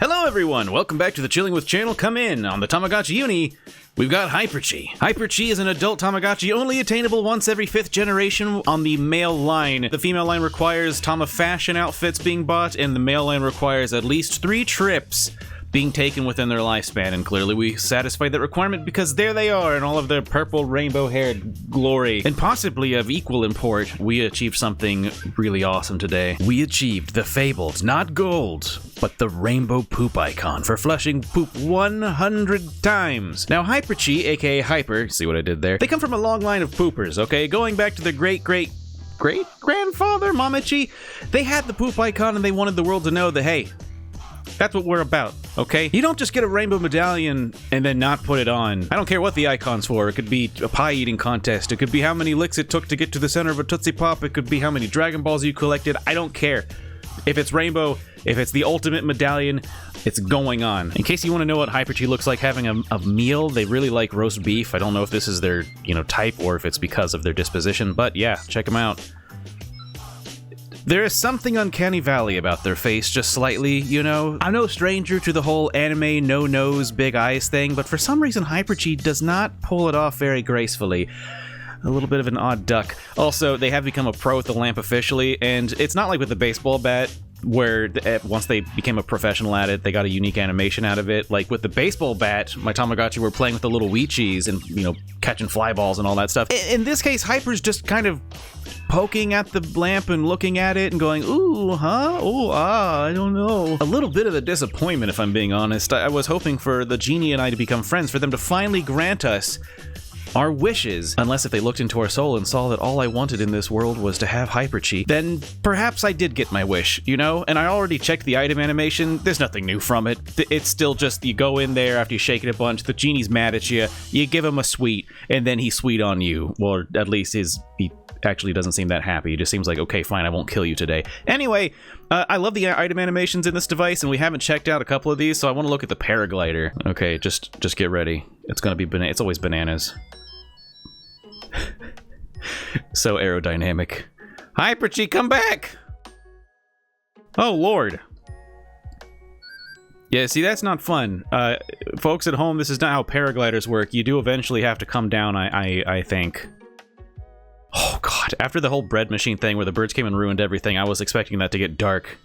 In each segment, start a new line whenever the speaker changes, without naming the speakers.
Hello everyone, welcome back to the Chilling With channel. Come in. On the Tamagotchi Uni, we've got Hypertchi. On the Tamagotchi Uni, we've got Hypertchi. Hypertchi is an adult Tamagotchi, only attainable once every 5th generation on the male line. The female line requires Tama fashion outfits being bought, and the male line requires at least 3 trips being taken within their lifespan, and clearly we satisfied that requirement because there they are in all of their purple rainbow-haired glory. And possibly of equal import, we achieved something really awesome today. We achieved the fabled, not gold, but the rainbow poop icon for flushing poop 100 times. Now Hypertchi, aka Hyper, see what I did there? They come from a long line of poopers, okay? Going back to the great-grandfather, Mamachi, they had the poop icon and they wanted the world to know that, hey, that's what we're about, okay? You don't just get a rainbow medallion and then not put it on. I don't care what the icon's for. It could be a pie eating contest. It could be how many licks it took to get to the center of a Tootsie Pop. It could be how many Dragon Balls you collected. I don't care. If it's rainbow, if it's the ultimate medallion, it's going on. In case you want to know what Hypertchi looks like having a meal, they really like roast beef. I don't know if this is their, type or if it's because of their disposition, but yeah, check them out. There is something uncanny valley about their face, just slightly, I'm no stranger to the whole anime no nose, big eyes thing, but for some reason Hypertchi does not pull it off very gracefully. A little bit of an odd duck. Also, they have become a pro with the lamp officially, and it's not like with the baseball bat, where once they became a professional at it, they got a unique animation out of it. Like with the baseball bat, my Tamagotchi were playing with the little Weechies and, catching fly balls and all that stuff. In this case, Hyper's just kind of poking at the lamp and looking at it and going, ooh, huh? Oh, I don't know. A little bit of a disappointment, if I'm being honest. I was hoping for the genie and I to become friends, for them to finally grant us our wishes. Unless if they looked into our soul and saw that all I wanted in this world was to have Hypertchi, then perhaps I did get my wish, And I already checked the item animation. There's nothing new from it. It's still just you go in there after you shake it a bunch, the genie's mad at you, you give him a sweet, and then he's sweet on you. Well, at least he actually doesn't seem that happy. He just seems like, okay, fine, I won't kill you today. Anyway, I love the item animations in this device, and we haven't checked out a couple of these, so I want to look at the paraglider. Okay, just get ready. It's gonna be it's always bananas. So aerodynamic. Hypertchi, come back! Oh, Lord. Yeah, see, that's not fun. Folks at home, this is not how paragliders work. You do eventually have to come down, I think. Oh, God. After the whole bread machine thing where the birds came and ruined everything, I was expecting that to get dark.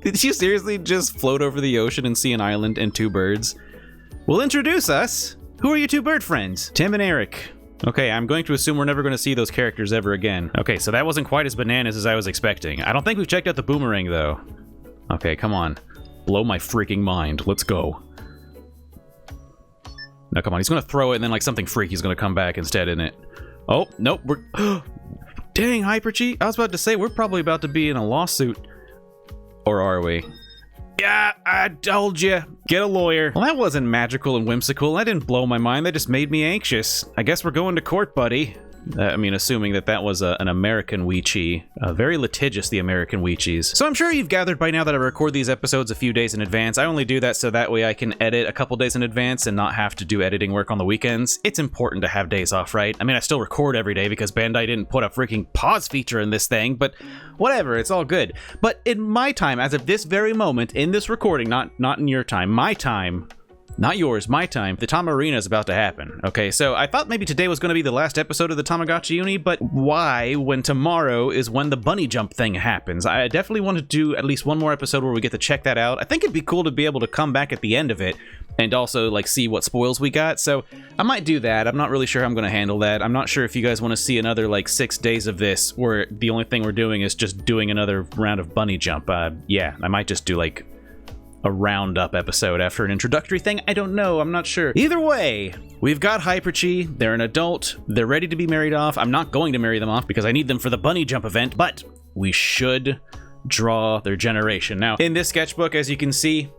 Did you seriously just float over the ocean and see an island and 2 birds? Well, introduce us! Who are your 2 bird friends? Tim and Eric. Okay, I'm going to assume we're never going to see those characters ever again. Okay, so that wasn't quite as bananas as I was expecting. I don't think we've checked out the boomerang, though. Okay, come on. Blow my freaking mind. Let's go. Now, come on. He's going to throw it, and then, like, something freaky's going to come back instead, isn't it? Oh, nope. We're... Dang, Hypertchi. I was about to say, we're probably about to be in a lawsuit. Or are we? Yeah, I told you. Get a lawyer. Well, that wasn't magical and whimsical. That didn't blow my mind. That just made me anxious. I guess we're going to court, buddy. I mean, assuming that was an American Weechie. Very litigious, the American Weechies. So I'm sure you've gathered by now that I record these episodes a few days in advance. I only do that so that way I can edit a couple days in advance and not have to do editing work on the weekends. It's important to have days off, right? I mean, I still record every day because Bandai didn't put a freaking pause feature in this thing, but whatever, it's all good. But in my time, as of this very moment, in this recording, not in your time, my time, not yours, my time, the Tama Arena is about to happen. Okay, so I thought maybe today was going to be the last episode of the Tamagotchi Uni, but why when tomorrow is when the bunny jump thing happens? I definitely want to do at least one more episode where we get to check that out. I think it'd be cool to be able to come back at the end of it and also like see what spoils we got, so I might do that. I'm not really sure how I'm going to handle that. I'm not sure if you guys want to see another like 6 days of this where the only thing we're doing is just doing another round of bunny jump. Yeah, I might just do like a roundup episode after an introductory thing. I don't know. I'm not sure. Either way, we've got Hypertchi. They're an adult. They're ready to be married off. I'm not going to marry them off because I need them for the bunny jump event, but we should draw their generation. Now, in this sketchbook, as you can see,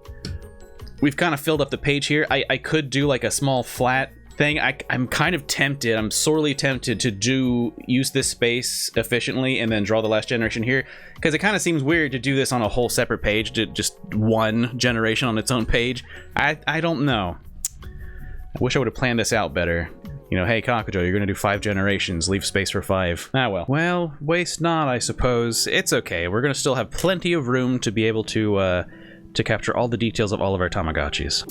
we've kind of filled up the page here. I could do like a small flat thing. I'm kind of tempted. I'm sorely tempted to use this space efficiently and then draw the last generation here, because it kind of seems weird to do this on a whole separate page, to just one generation on its own page. I don't know. I wish I would have planned this out better. You know, hey, Kakujo, you're gonna do 5 generations. Leave space for 5. Ah, well. Well, waste not, I suppose. It's okay. We're gonna still have plenty of room to be able to capture all the details of all of our Tamagotchis.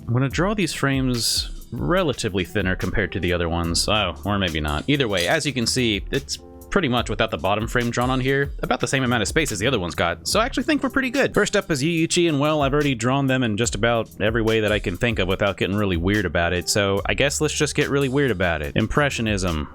I'm gonna draw these frames relatively thinner compared to the other ones. Oh, or maybe not. Either way, as you can see, it's pretty much without the bottom frame drawn on here, about the same amount of space as the other ones got, so I actually think we're pretty good. First up is Hypertchi, and well, I've already drawn them in just about every way that I can think of without getting really weird about it, so I guess let's just get really weird about it. Impressionism.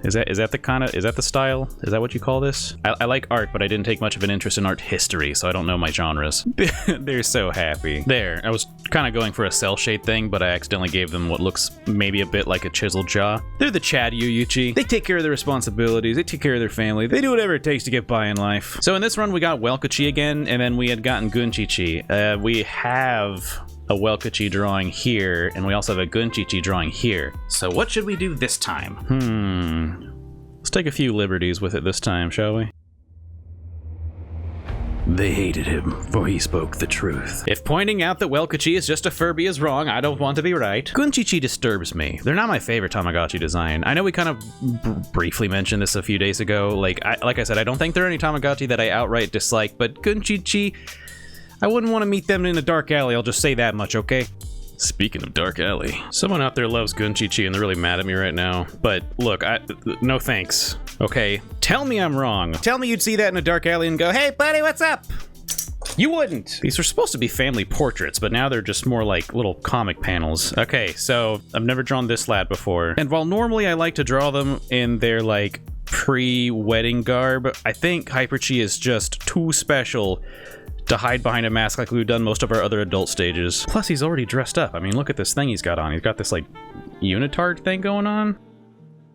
Is that the style? Is that what you call this? I like art, but I didn't take much of an interest in art history, so I don't know my genres. They're so happy. There, I was kind of going for a cell shade thing, but I accidentally gave them what looks maybe a bit like a chiseled jaw. They're the Chad Hypertchi. They take care of their responsibilities, they take care of their family, they do whatever it takes to get by in life. So in this run, we got Welkachi again, and then we had gotten Gunchichi. We have a Welkachi drawing here, and we also have a Gunchichi drawing here. So what should we do this time? Let's take a few liberties with it this time, shall we? They hated him, for he spoke the truth. If pointing out that Welkachi is just a Furby is wrong, I don't want to be right. Gunchichi disturbs me. They're not my favorite Tamagotchi design. I know we kind of briefly mentioned this a few days ago. Like I said, I don't think there are any Tamagotchi that I outright dislike, but Gunchichi, I wouldn't want to meet them in a dark alley, I'll just say that much, okay? Speaking of dark alley, someone out there loves Gunchichi and they're really mad at me right now. But look, no thanks, okay? Tell me I'm wrong. Tell me you'd see that in a dark alley and go, hey buddy, what's up? You wouldn't. These were supposed to be family portraits, but now they're just more like little comic panels. Okay, so I've never drawn this lad before. And while normally I like to draw them in their like pre-wedding garb, I think Hypertchi is just too special to hide behind a mask like we've done most of our other adult stages. Plus, he's already dressed up. I mean, look at this thing he's got on. He's got this, like, unitard thing going on.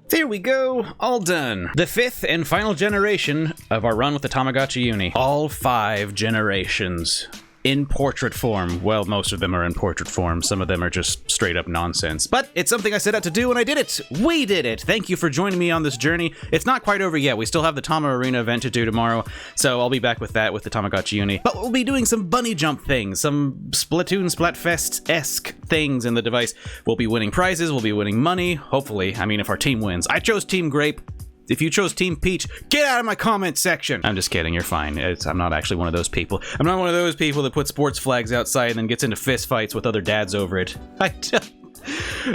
There we go, all done. The 5th and final generation of our run with the Tamagotchi Uni. All 5 generations in portrait form. Well, most of them are in portrait form. Some of them are just straight up nonsense. But it's something I set out to do, and I did it! We did it! Thank you for joining me on this journey. It's not quite over yet. We still have the Tama Arena event to do tomorrow, so I'll be back with that with the Tamagotchi Uni. But we'll be doing some bunny jump things, some Splatoon Splatfest-esque things in the device. We'll be winning prizes, we'll be winning money, hopefully. I mean, if our team wins. I chose Team Grape. If you chose Team Peach, get out of my comment section! I'm just kidding, you're fine. I'm not actually one of those people. I'm not one of those people that put sports flags outside and then gets into fist fights with other dads over it.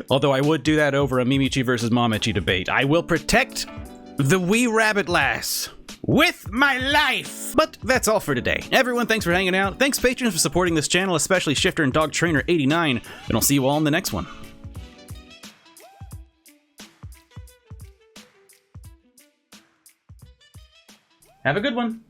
Although I would do that over a Mimichi versus Mamichi debate. I will protect the wee rabbit lass with my life! But that's all for today. Everyone, thanks for hanging out. Thanks patrons for supporting this channel, especially Shifter and Dog Trainer 89, and I'll see you all in the next one. Have a good one.